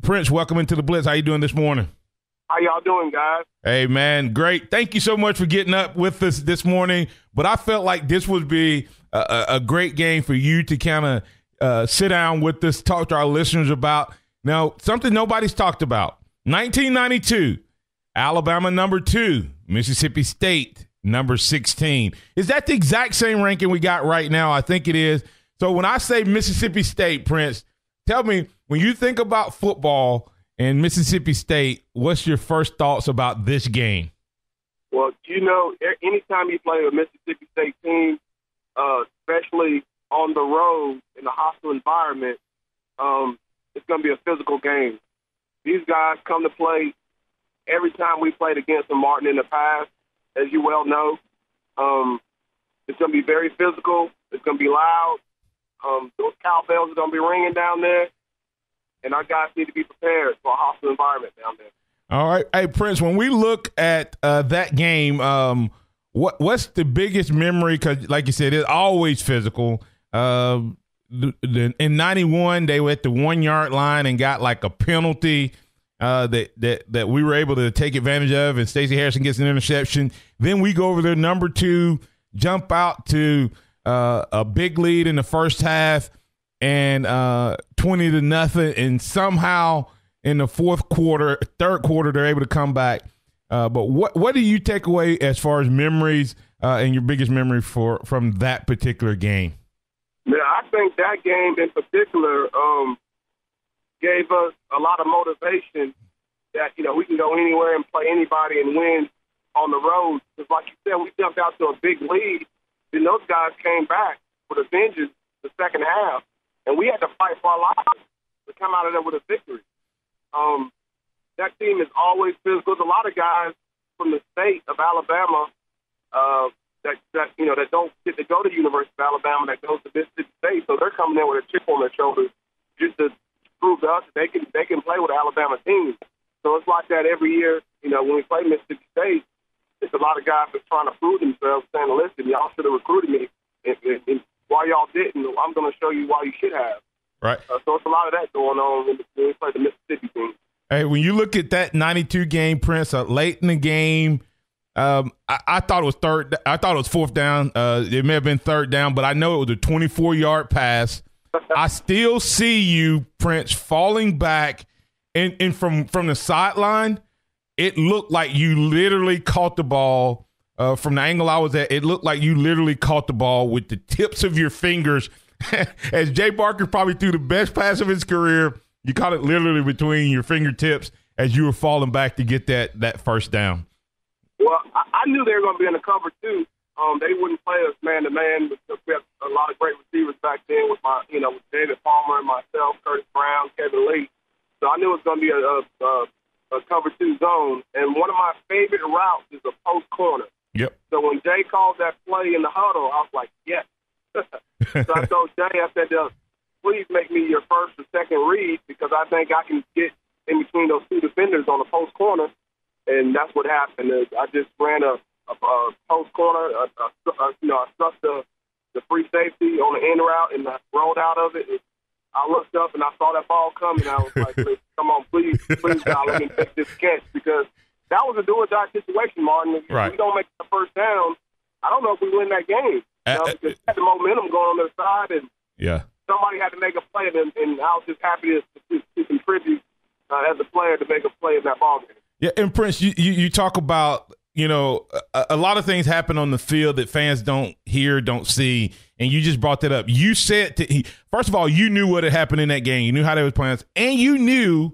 Prince, welcome into the Blitz. How you doing this morning? How y'all doing, guys? Hey, man, great. Thank you so much for getting up with us this morning. But I felt like this would be a great game for you to kind of sit down with us, talk to our listeners about. Now, something nobody's talked about. 1992, Alabama number 2, Mississippi State number 16. Is that the exact same ranking we got right now? I think it is. So when I say Mississippi State, Prince, tell me, when you think about football and Mississippi State, what's your first thoughts about this game? Well, anytime you play a Mississippi State team, especially on the road in a hostile environment, it's going to be a physical game. These guys come to play every time we played against them, Martin, in the past, as you well know. It's going to be very physical. It's going to be loud. Those cowbells are going to be ringing down there, and our guys need to be prepared for a hostile environment down there. All right. Hey, Prince, when we look at that game, what's the biggest memory? Because, like you said, it's always physical. In 91, they were at the 1-yard line and got like a penalty that we were able to take advantage of, and Stacey Harrison gets an interception. Then we go over there, number 2, jump out to a big lead in the first half and 20-0, and somehow in the third quarter, they're able to come back. But what do you take away as far as memories and your biggest memory from that particular game? Yeah, I think that game in particular gave us a lot of motivation that, we can go anywhere and play anybody and win on the road. Because like you said, we jumped out to a big lead, and those guys came back with a vengeance the second half, and we had to fight for our lives to come out of there with a victory. That team is always physical. There's a lot of guys from the state of Alabama that don't get to go to the University of Alabama, that goes to Mississippi State, so they're coming in with a chip on their shoulders just to prove to us that they can play with the Alabama team. So it's like that every year. When we play Mississippi State, it's a lot of guys that's trying to prove themselves, saying, "Listen, y'all should have recruited me, and why y'all didn't, I'm going to show you why you should have." Right. So it's a lot of that going on when we play the Mississippi team. Hey, when you look at that 92 game, Prince, late in the game, I thought it was third. I thought it was fourth down. It may have been third down, but I know it was a 24-yard pass. I still see you, Prince, falling back, and from the sideline, it looked like you literally caught the ball. From the angle I was at, it looked like you literally caught the ball with the tips of your fingers. As Jay Barker probably threw the best pass of his career, you caught it literally between your fingertips as you were falling back to get that first down. Well, I knew they were going to be in the cover, too. They wouldn't play us man-to-man because we had a lot of great receivers back then with with David Palmer and myself, Curtis Brown, Kevin Lee. So I knew it was going to be a cover 2 zone. And one of my favorite routes is a post corner. Yep. So when Jay called that play in the huddle, I was like, yes. So I told Jay, I said, please make me your first or second read because I think I can get in between those 2 defenders on the post corner. And that's what happened. I just ran a post corner. I struck the free safety on the end route, and I rolled out of it. And I looked up, and I saw that ball coming. I was like, come on, please, God, let me take this catch because that was a do-or-die situation, Martin. If we don't make the first down, I don't know if we win that game. Because we had the momentum going on their side, and somebody had to make a play, and I was just happy to contribute as a player to make a play in that ball game. Yeah, and Prince, you talk about, a lot of things happen on the field that fans don't hear, don't see, and you just brought that up. You said, first of all, you knew what had happened in that game. You knew how they was playing, and you knew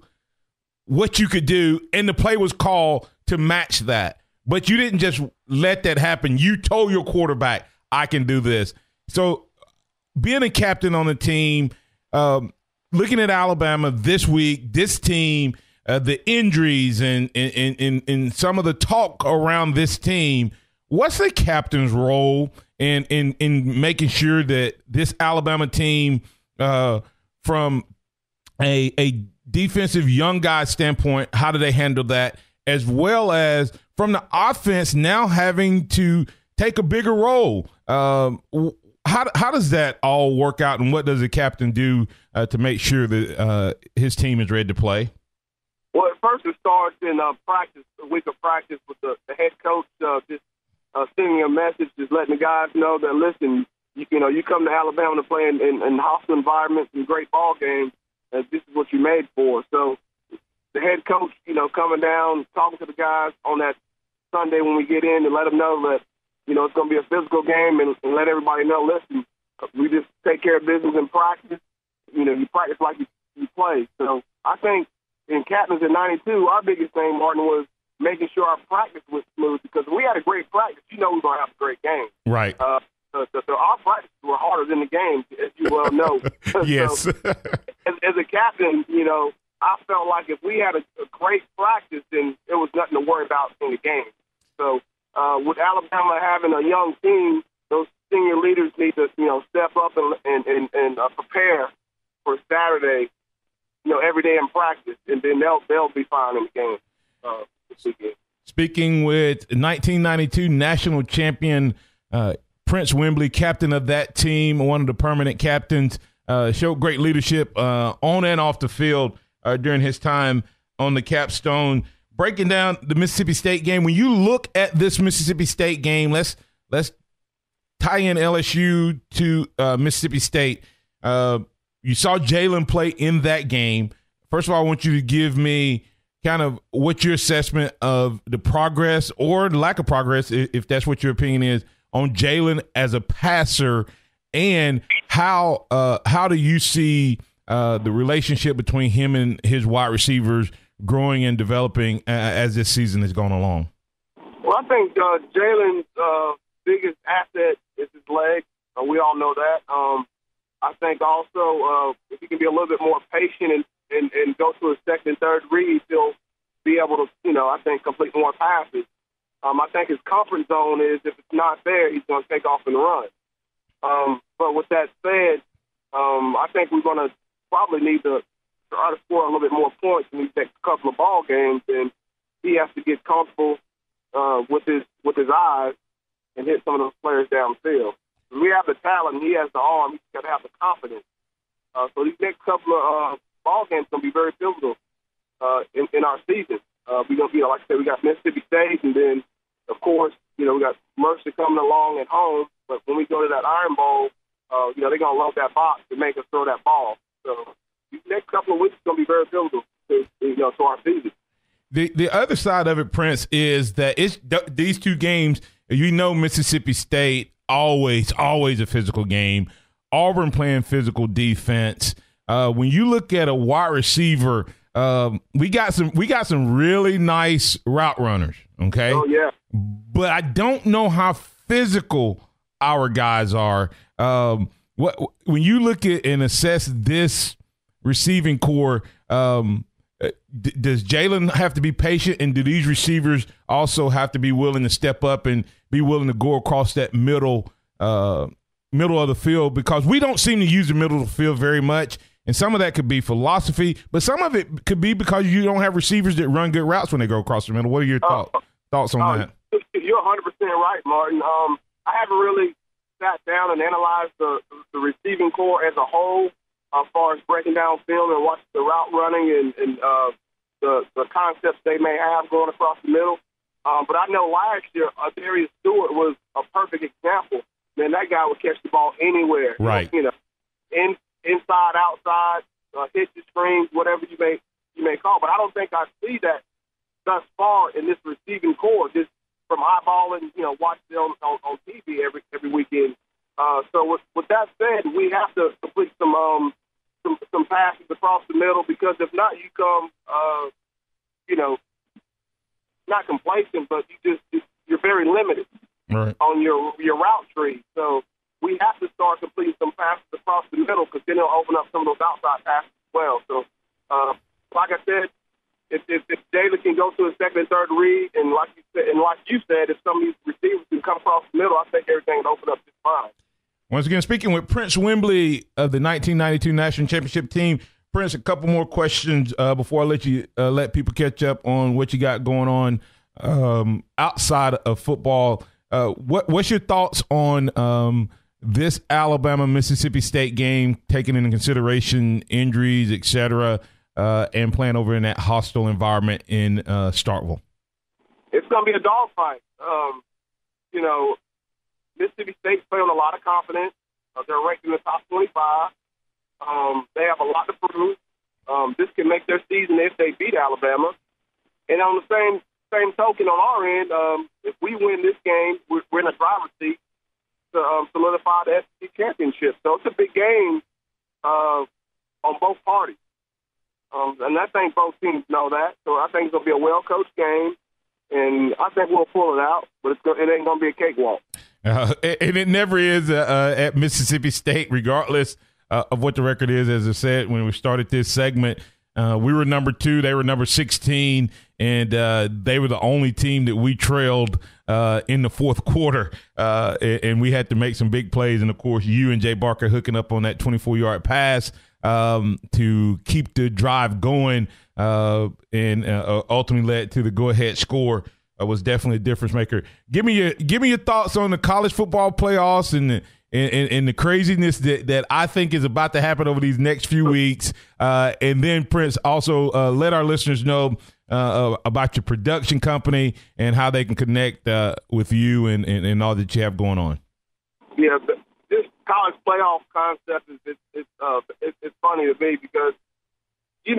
what you could do, and the play was called to match that. But you didn't just let that happen. You told your quarterback, I can do this. So being a captain on the team, looking at Alabama this week, this team, the injuries and some of the talk around this team, what's the captain's role in making sure that this Alabama team, from a defensive young guy standpoint, how do they handle that, as well as from the offense now having to take a bigger role? How does that all work out, and what does the captain do to make sure that his team is ready to play? first it starts in practice, a week of practice with the head coach just sending a message, just letting the guys know that, listen, you come to Alabama to play in hostile environments and great ball games, and this is what you're made for. So the head coach, coming down, talking to the guys on that Sunday when we get in and let them know that, it's going to be a physical game and let everybody know, listen, we just take care of business in practice. You practice like you play. So I think in Captains in 92, our biggest thing, Martin, was making sure our practice was smooth, because we had a great practice. We're going to have a great game. Right. Our practices were harder than the games, as you well know. Yes. So, as a captain, I felt like if we had a great practice, then there was nothing to worry about in the game. So with Alabama having a young team, those senior leaders need to, step up and prepare for Saturday, every day in practice, and then they'll be fine in the game this weekend. Speaking with 1992 national champion Prince Wimbley, captain of that team, one of the permanent captains, showed great leadership on and off the field during his time on the capstone. Breaking down the Mississippi State game, when you look at this Mississippi State game, let's tie in LSU to Mississippi State. You saw Jalen play in that game. First of all, I want you to give me kind of what's your assessment of the progress or the lack of progress, if that's what your opinion is, on Jalen as a passer, and how do you see the relationship between him and his wide receivers growing and developing as this season has gone along? Well, I think Jalen's biggest asset is his legs. We all know that. I think also if he can be a little bit more patient and go to his second and third read, he'll be able to, I think, complete more passes. I think his comfort zone is if it's not there, he's going to take off and run. But with that said, I think we're going to probably need to try to score a little bit more points in these next couple of ball games, and he has to get comfortable with his eyes and hit some of those players downfield. We have the talent, and he has the arm. He's got to have the confidence. So these next couple of ball games are going to be very pivotal in our season. We're going to, like I said, we got Mississippi State, and then, of course, we got Mercer coming along at home. But when we go to that Iron Bowl, they're going to load that box to make us throw that ball. So these next couple of weeks are going to be very pivotal to our season. The other side of it, Prince, is that these two games, Mississippi State, always a physical game. Auburn playing physical defense. When you look at a wide receiver, we got some really nice route runners, okay? Oh, yeah. But I don't know how physical our guys are. When you look at and assess this receiving core, does Jalen have to be patient, and do these receivers also have to be willing to step up and be willing to go across that middle of the field? Because we don't seem to use the middle of the field very much, and some of that could be philosophy, but some of it could be because you don't have receivers that run good routes when they go across the middle. What are your thoughts on that? You're 100% right, Martin. I haven't really sat down and analyzed the receiving core as a whole, as far as breaking down film and watching the route running and the concepts they may have going across the middle. But I know last year, Darius Stewart was a perfect example. Man, that guy would catch the ball anywhere. Right. Inside, outside, hitches, screens, whatever you may call. But I don't think I see that thus far in this receiving core, just from eyeballing, watching it on TV every weekend. So with that said, we have to complete some passes across the middle, because if not, you come, not complacent, but you're very limited on your route tree. So we have to start completing some passes across the middle, because then it'll open up some of those outside passes as well. So, like I said, if Jalen can go to a second and third read, and like you said, if some of these receivers can come across the middle, I think everything will open up just fine. Once again, speaking with Prince Wimbley of the 1992 National Championship team. Prince, a couple more questions before I let you let people catch up on what you got going on outside of football. What's your thoughts on this Alabama-Mississippi State game, taking into consideration injuries, et cetera? and playing over in that hostile environment in Starkville? It's going to be a dogfight. Mississippi State's playing with a lot of confidence. They're ranked in the top 25. They have a lot to prove. This can make their season if they beat Alabama. And on the same token, on our end, if we win this game, we're in a driver's seat to solidify the SEC championship. So it's a big game on both parties. And I think both teams know that. So I think it's going to be a well-coached game, and I think we'll pull it out, but it ain't going to be a cakewalk. And it never is at Mississippi State, regardless of what the record is. As I said when we started this segment, we were number 2, they were number 16, and they were the only team that we trailed in the fourth quarter, and we had to make some big plays. And, of course, you and Jay Barker hooking up on that 24-yard pass to keep the drive going and ultimately led to the go-ahead score. Was definitely a difference maker. Give me your thoughts on the college football playoffs and the craziness that I think is about to happen over these next few weeks. And then, Prince, also let our listeners know about your production company and how they can connect with you and all that you have going on. Yeah, this college playoff concept is funny to me because, you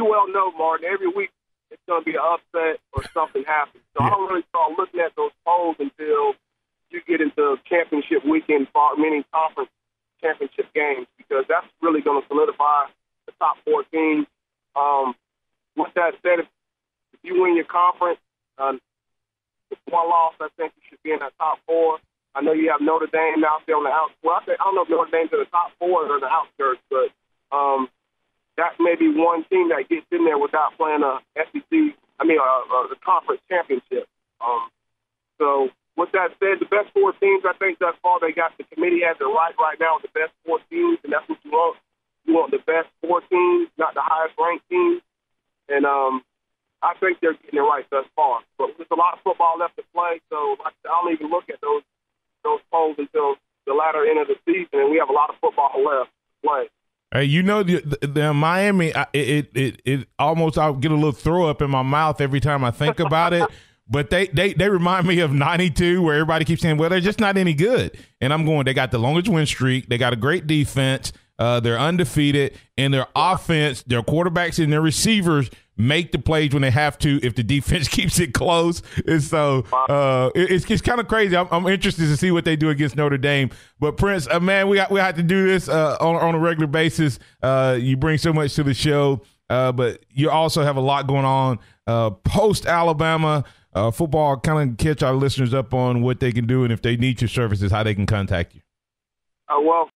well know, Martin, every week it's going to be an upset or something happens. So I don't really start looking at those polls until you get into championship weekend, meaning conference championship games, because that's really going to solidify the top 4 teams. With that said, if you win your conference, with one loss, I think you should be in that top 4. I know you have Notre Dame out there on the outskirts. Well, I don't know if Notre Dame's in the top 4 or the outskirts, but that may be one team that gets in there without playing the conference championship. So with that said, the best 4 teams, I think thus far the committee has it right now with the best 4 teams, and that's what you want. You want the best 4 teams, not the highest ranked teams. And I think they're getting it right thus far. But there's a lot of football left to play, so I don't even look at those polls until the latter end of the season, and we have a lot of football left to play. Hey, the Miami, it almost, I'll get a little throw up in my mouth every time I think about it. But they remind me of 92, where everybody keeps saying, well, they're just not any good. And I'm going, they got the longest win streak. They got a great defense. They're undefeated. And their offense, their quarterbacks and their receivers make the plays when they have to if the defense keeps it close. And so it's kind of crazy. I'm interested to see what they do against Notre Dame. But, Prince, man, we have to do this on a regular basis. You bring so much to the show. But you also have a lot going on post-Alabama football. Kind of catch our listeners up on what they can do and if they need your services, how they can contact you. Well,